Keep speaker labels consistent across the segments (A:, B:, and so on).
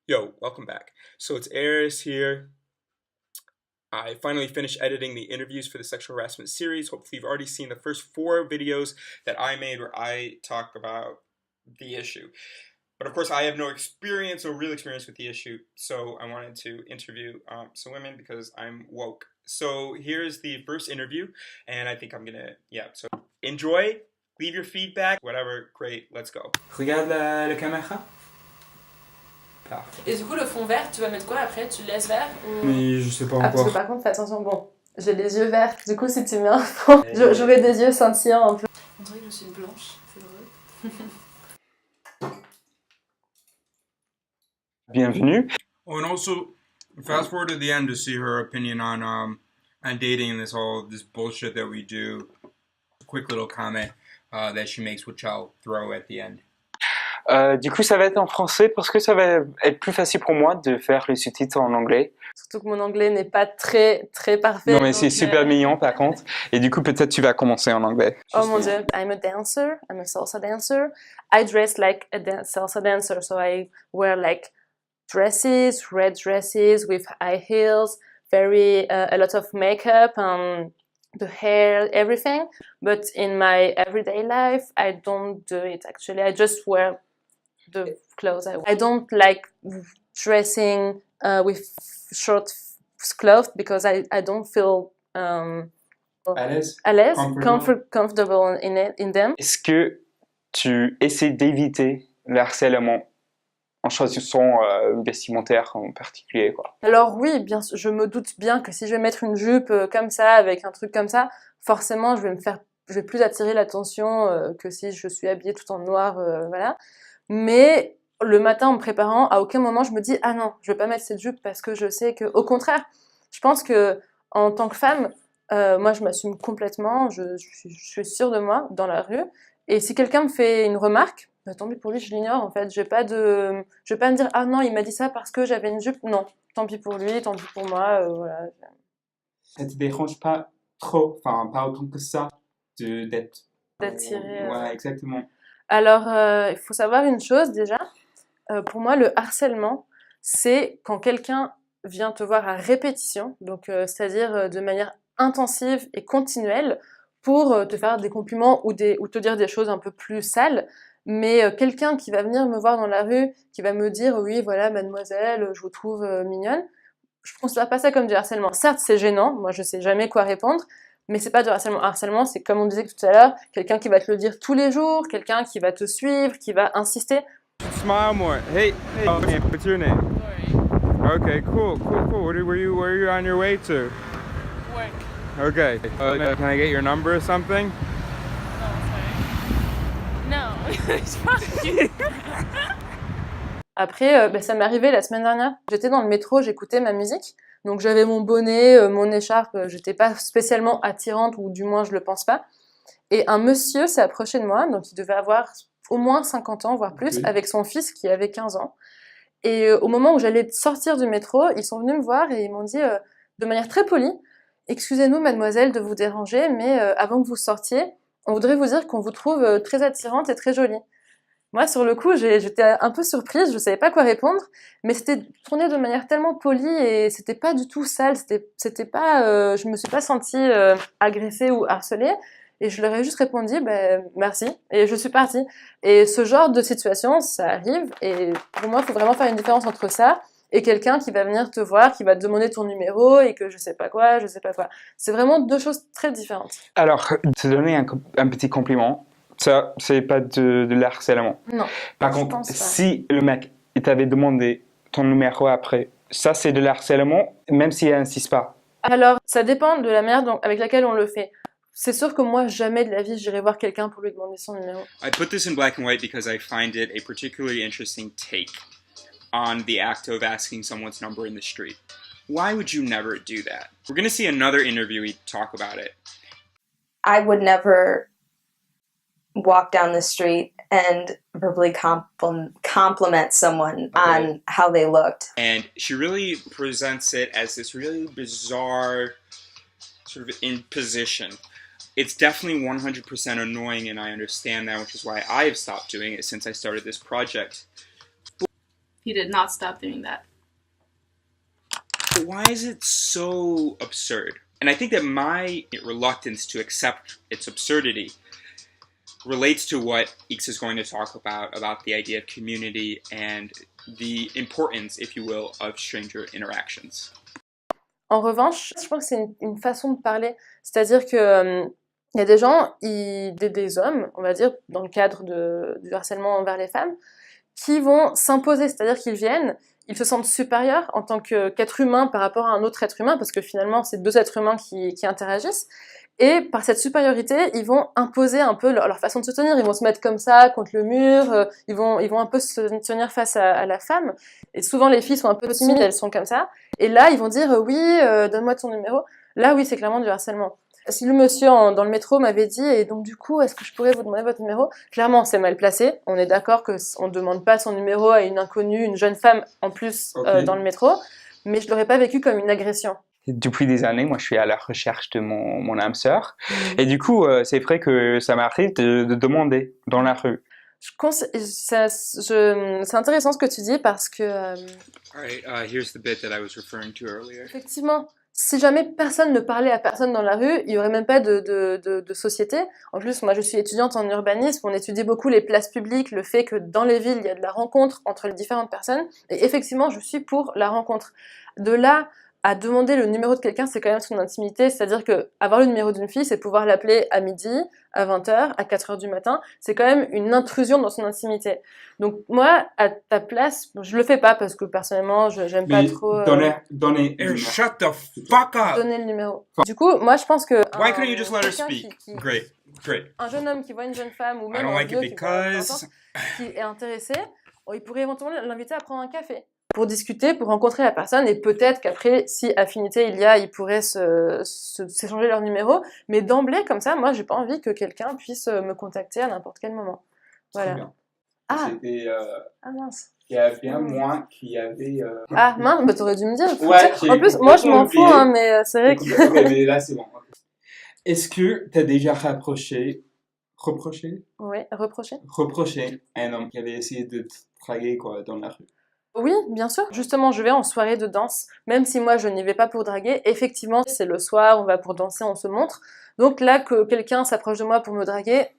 A: Yo, welcome back. So it's Eris here. I finally finished editing the interviews for the sexual harassment series. Hopefully you've already seen the first 4 videos that I made where I talk about the issue. But of course I have no experience or real experience with the issue, so I wanted to interview some women because I'm woke. So here's the first interview, and I think I'm gonna, so enjoy, leave your feedback, whatever, great, let's go.
B: Regarde la caméra. Parfait.
C: Et du coup, le fond vert, tu vas mettre quoi après? Tu le laisses vert ou...
B: Mais je sais pas
C: Ah, parce
B: encore.
C: que par contre, fais attention, bon, j'ai les yeux verts, du coup, si tu mets un fond, j'aurai des yeux scintillants un peu. On dirait que je suis blanche, c'est drôle.
B: Bienvenue.
A: Oh, and also, fast forward to the end to see her opinion on dating and this bullshit that we do. A quick little comment that she makes, which I'll throw at the end.
B: Du coup, ça va être en français parce que ça va être plus facile pour moi de faire les sous-titres en anglais.
C: Surtout que mon anglais n'est pas très parfait.
B: Non, mais c'est super mignon par contre. Et du coup, peut-être tu vas commencer en anglais.
C: Oh mon dieu, I'm a dancer, I'm a salsa dancer. I dress like a salsa dancer, so I wear like dresses, red dresses with high heels, a lot of makeup and the hair, everything. But in my everyday life, I don't do it actually. I just wear the clothes I wear. I don't like dressing with short clothes because I don't feel
B: À l'aise.
C: comfortable in them.
B: Est-ce que tu essaies d'éviter le harcèlement en choisissant vestimentaire en particulier, quoi?
C: Alors oui, bien sûr, je me doute bien que si je vais mettre une jupe comme ça, avec un truc comme ça, forcément je vais plus attirer l'attention que si je suis habillée tout en noir, voilà. Mais le matin en me préparant, à aucun moment je me dis ah non, je vais pas mettre cette jupe parce que je sais que, au contraire, je pense que en tant que femme, moi je m'assume complètement, je suis sûre de moi dans la rue. Et si quelqu'un me fait une remarque, bah, tant pis pour lui, je l'ignore en fait. Je vais pas me dire ah non, il m'a dit ça parce que j'avais une jupe. Non, tant pis pour lui, tant pis pour moi, voilà.
D: Ça te dérange pas trop, enfin pas autant que ça, d'être
C: D'attirer.
D: Voilà, exactement.
C: Alors, il faut savoir une chose déjà. Pour moi, le harcèlement, c'est quand quelqu'un vient te voir à répétition, donc c'est-à-dire de manière intensive et continuelle, pour te faire des compliments ou te dire des choses un peu plus sales. Mais quelqu'un qui va venir me voir dans la rue, qui va me dire oui, voilà, mademoiselle, je vous trouve mignonne, je ne considère pas ça comme du harcèlement. Certes, c'est gênant, moi je sais jamais quoi répondre, mais c'est pas du harcèlement. Harcèlement, c'est comme on disait tout à l'heure, quelqu'un qui va te le dire tous les jours, quelqu'un qui va te suivre, qui va insister.
E: Smile more. Hey, okay, what's your name? Lori. Okay, cool. Where are you on your way to?
F: Work.
E: Okay. Can I get your number or something?
F: No, it's fine.
C: Après, ça m'est arrivé la semaine dernière. J'étais dans le métro, j'écoutais ma musique. Donc j'avais mon bonnet, mon écharpe, j'étais pas spécialement attirante, ou du moins je le pense pas. Et un monsieur s'est approché de moi, donc il devait avoir au moins 50 ans, voire plus, avec son fils qui avait 15 ans. Et au moment où j'allais sortir du métro, ils sont venus me voir et ils m'ont dit de manière très polie, « Excusez-nous mademoiselle de vous déranger, mais avant que vous sortiez, on voudrait vous dire qu'on vous trouve très attirante et très jolie. » Moi, sur le coup, j'étais un peu surprise, je savais pas quoi répondre, mais c'était tourné de manière tellement polie et c'était pas du tout sale, c'était pas, je me suis pas sentie agressée ou harcelée, et je leur ai juste répondu, merci, et je suis partie. Et ce genre de situation, ça arrive, et pour moi, il faut vraiment faire une différence entre ça et quelqu'un qui va venir te voir, qui va te demander ton numéro et que je sais pas quoi. C'est vraiment deux choses très différentes.
B: Alors, te donner un petit compliment, ça, c'est pas de l'harcèlement.
C: Non.
B: Par contre, si le mec t'avait demandé ton numéro après, ça c'est de l'harcèlement, même s'il n'insiste pas.
C: Alors, ça dépend de la manière avec laquelle on le fait. C'est sûr que moi, jamais de la vie, j'irai voir quelqu'un pour lui demander son numéro.
A: I put this in black and white because I find it a particularly interesting take on the act of asking someone's number in the street. Why would you never do that? We're going to see another interviewee talk about it.
G: I would never walk down the street and verbally compliment someone on how they looked.
A: And she really presents it as this really bizarre sort of imposition. It's definitely 100% annoying, and I understand that, which is why I have stopped doing it since I started this project.
F: he did not stop doing that.
A: Why is it so absurd? And I think that my reluctance to accept its absurdity relates to what Ix is going to talk about the idea of community and the importance, if you will, of stranger interactions.
C: En revanche, je pense que c'est une façon de parler. C'est-à-dire que y a des gens, des hommes, on va dire, dans le cadre du harcèlement envers les femmes, qui vont s'imposer. C'est-à-dire qu'ils viennent, ils se sentent supérieurs en tant qu'être humain par rapport à un autre être humain, parce que finalement, c'est deux êtres humains qui interagissent. Et par cette supériorité, ils vont imposer un peu leur façon de se tenir. Ils vont se mettre comme ça, contre le mur. Ils vont un peu se tenir face à la femme. Et souvent, les filles sont un peu timides, elles sont comme ça. Et là, ils vont dire « Oui, donne-moi ton numéro ». Là, oui, c'est clairement du harcèlement. Si le monsieur dans le métro m'avait dit « Et donc, du coup, est-ce que je pourrais vous demander votre numéro ?» Clairement, c'est mal placé. On est d'accord qu'on ne demande pas son numéro à une inconnue, une jeune femme, en plus, dans le métro. Mais je ne l'aurais pas vécu comme une agression.
B: Depuis des années, moi, je suis à la recherche de mon âme sœur. Et du coup, c'est vrai que ça m'arrive de demander dans la rue.
C: C'est intéressant ce que tu dis parce que...
A: Alright, here's the bit that I was referring to earlier.
C: Effectivement, si jamais personne ne parlait à personne dans la rue, il n'y aurait même pas de société. En plus, moi, je suis étudiante en urbanisme, on étudie beaucoup les places publiques, le fait que dans les villes, il y a de la rencontre entre les différentes personnes. Et effectivement, je suis pour la rencontre. De là à demander le numéro de quelqu'un, c'est quand même son intimité, c'est-à-dire que avoir le numéro d'une fille, c'est pouvoir l'appeler à midi, à 20h, à 4h du matin, c'est quand même une intrusion dans son intimité. Donc moi, à ta place, je le fais pas parce que personnellement, j'aime pas trop...
D: Donner
A: Shut the fuck up!
C: Donner le numéro. Du coup, moi je pense que...
A: Why couldn't you just let her speak? Great.
C: Un jeune homme qui voit une jeune femme ou
A: I
C: même
A: don't
C: un
A: like
C: vieux
A: it because...
C: qui est intéressé, il pourrait éventuellement l'inviter à prendre un café pour discuter, pour rencontrer la personne, et peut-être qu'après, si affinité il y a, ils pourraient s'échanger leur numéro, mais d'emblée, comme ça, moi, j'ai pas envie que quelqu'un puisse me contacter à n'importe quel moment. Voilà.
D: Très bien.
C: Ah,
D: C'était...
C: mince.
D: Il y a bien moi qui avait...
C: Ah, mince, bah t'aurais dû me dire.
D: Ouais,
C: en plus, moi, je m'en fous, hein, mais c'est vrai que...
D: Ok, mais là, c'est bon. Est-ce que tu as déjà reproché
C: Oui, reprocher.
D: Reproché à un homme qui avait essayé de te draguer quoi, dans la rue?
C: Oui, bien sûr. Justement, je vais en soirée de danse, même si moi je n'y vais pas pour draguer. Effectivement, c'est le soir, on va pour danser, on se montre. Donc là, que quelqu'un s'approche de moi pour me draguer,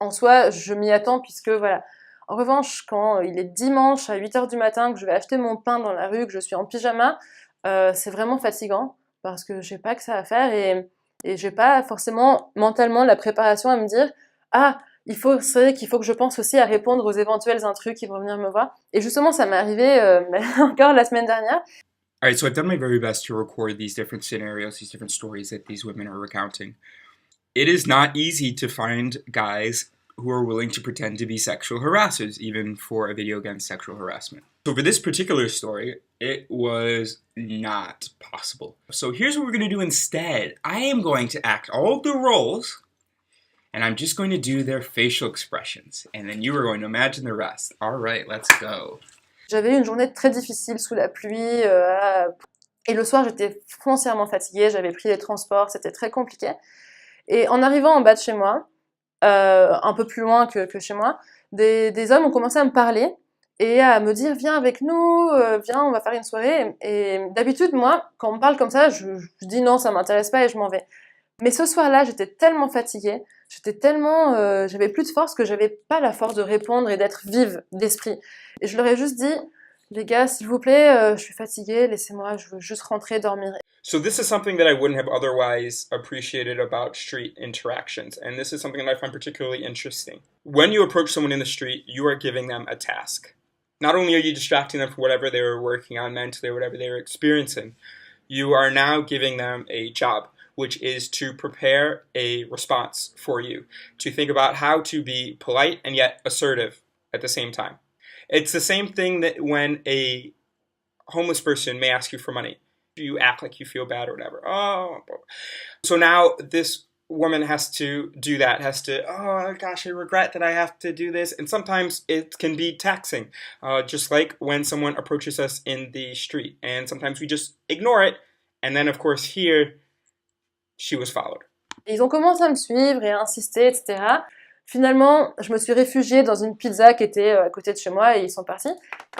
C: en soi, je m'y attends puisque voilà. En revanche, quand il est dimanche à 8h du matin, que je vais acheter mon pain dans la rue, que je suis en pyjama, c'est vraiment fatigant parce que j'ai pas que ça à faire et j'ai pas forcément mentalement la préparation à me dire « Ah, c'est vrai qu'il faut que je pense aussi à répondre aux éventuels intrus qui vont venir me voir. » Et justement, ça m'est arrivé encore la semaine dernière.
A: Alright, so I've done my very best to record these different scenarios, these different stories that these women are recounting. It is not easy to find guys who are willing to pretend to be sexual harassers, even for a video against sexual harassment. So for this particular story, it was not possible. So here's what we're going to do instead. I am going to act all of the roles, and I'm just going to do their facial expressions. And then you are going to imagine the rest. All right, let's go.
C: J'avais eu une journée très difficile sous la pluie. Et le soir, j'étais foncièrement fatiguée. J'avais pris les transports. C'était très compliqué. Et en arrivant en bas de chez moi, un peu plus loin que chez moi, des hommes ont commencé à me parler et à me dire « Viens avec nous, viens, on va faire une soirée. » Et d'habitude, moi, quand on me parle comme ça, je dis « Non, ça m'intéresse pas » et je m'en vais. Mais ce soir-là, j'étais tellement fatiguée, j'avais plus de force que j'avais pas la force de répondre et d'être vive d'esprit. Et je leur ai juste dit, les gars, s'il vous plaît, je suis fatiguée, laissez-moi, je veux juste rentrer, dormir.
A: So this is something that I wouldn't have otherwise appreciated about street interactions, and this is something that I find particularly interesting. When you approach someone in the street, you are giving them a task. Not only are you distracting them from whatever they were working on mentally or whatever they were experiencing, you are now giving them a job, which is to prepare a response for you, to think about how to be polite and yet assertive at the same time. It's the same thing that when a homeless person may ask you for money. You act like you feel bad or whatever. Oh, so now this woman has to do that, oh gosh, I regret that I have to do this. And sometimes it can be taxing, just like when someone approaches us in the street. And sometimes we just ignore it. And then, of course, here, she was followed.
C: Ils ont commencé à me suivre et à insister, etc. Finalement, je me suis réfugiée dans une pizza qui était à côté de chez moi et ils sont partis.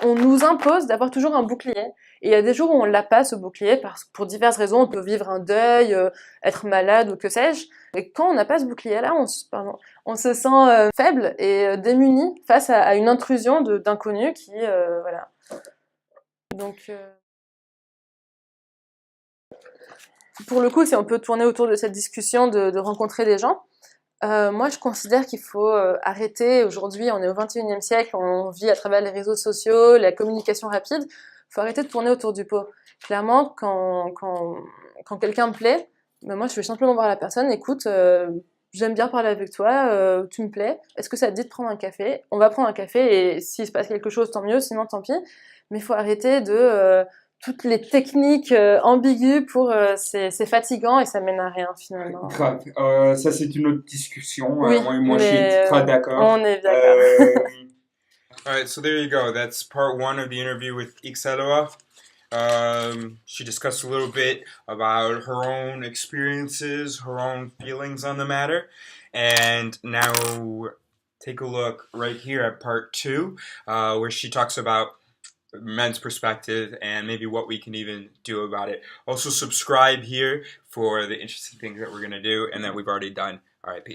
C: On nous impose d'avoir toujours un bouclier. Et il y a des jours où on l'a pas, ce bouclier, parce que pour diverses raisons, on peut vivre un deuil, être malade ou que sais-je. Et quand on n'a pas ce bouclier-là, on se sent faible et démuni face à une intrusion d'inconnus qui, voilà. Donc, pour le coup, si on peut tourner autour de cette discussion de rencontrer des gens, moi, je considère qu'il faut arrêter. Aujourd'hui, on est au 21e siècle, on vit à travers les réseaux sociaux, la communication rapide. Il faut arrêter de tourner autour du pot. Clairement, quand quelqu'un me plaît, ben moi, je vais simplement voir la personne. Écoute, j'aime bien parler avec toi, tu me plais. Est-ce que ça te dit de prendre un café? On va prendre un café et s'il se passe quelque chose, tant mieux, sinon tant pis. Mais il faut arrêter de toutes les techniques ambiguës c'est fatigant et ça mène à rien finalement.
D: Grave. Ça, c'est une autre discussion.
C: Oui,
D: moi, je suis très d'accord.
C: on est d'accord.
A: All right, so there you go. That's part one of the interview with Ixaloa. She discussed a little bit about her own experiences, her own feelings on the matter. And now take a look right here at part two, where she talks about men's perspective and maybe what we can even do about it. Also subscribe here for the interesting things that we're going to do and that we've already done. All right, peace.